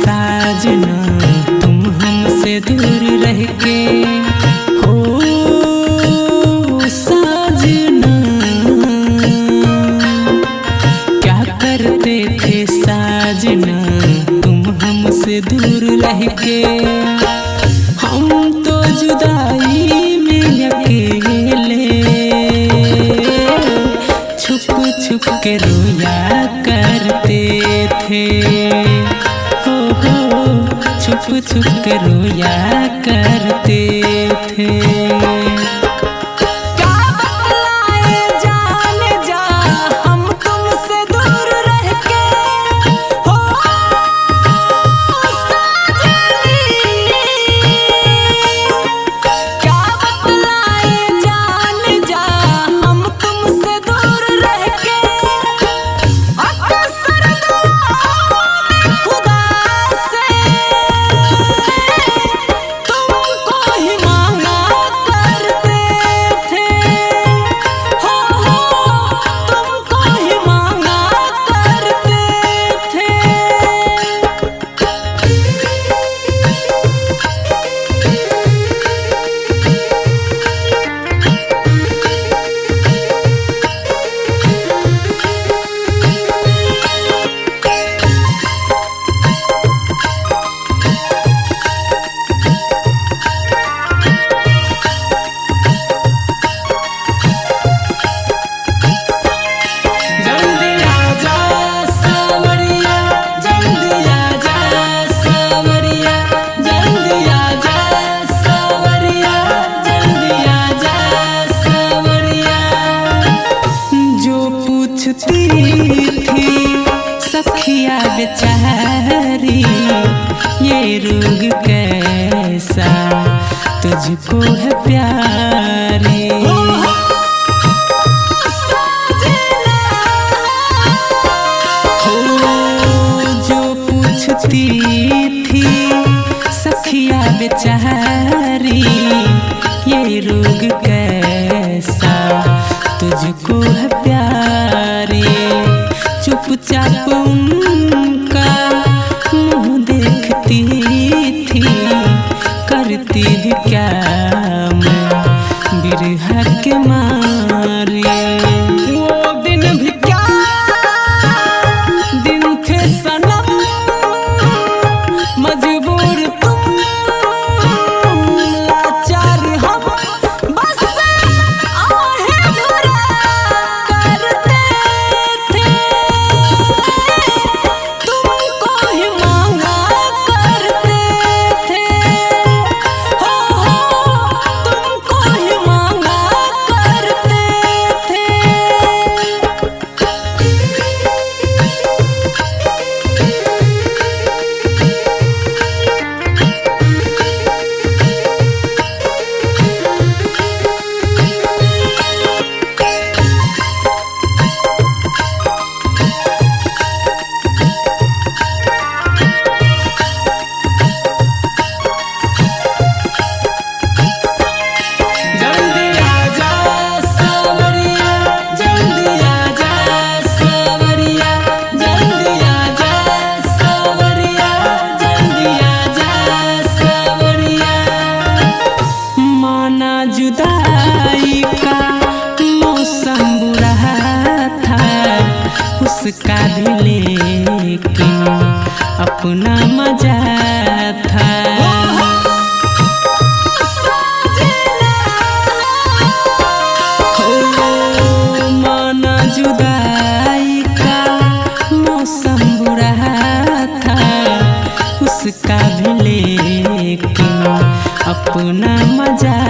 साजना तुम हमसे दूर रह के हो साजना, क्या करते थे साजना तुम हमसे दूर रह के। हम तो जुदाई में अकेले छुप छुप के रोया करते थे, हो छुप छुप के रोया करते थे। थी सखिया बेचारी ये रोग कैसा तुझको है प्यारी। हो जो पूछती थी सखिया बेचारी ये रोग कैसा तुझको है प्यारी। चुपचाप उनका मुँह देखती थी, करती भी क्या मैं बिरहा के मारे। वो दिन भी क्या दिन थे सनम, मजबूर तुम लाचार हम, बस आहें भरा करते थे, तुमको ही मांगा करते थे, हो तुमको ही मांगा करते थे। जुदाई का मौसम बुरा था उसका भी, लेकिन अपना मजा था। हो माना जुदाई का मौसम बुरा था उसका भी, लेकिन अपना मजा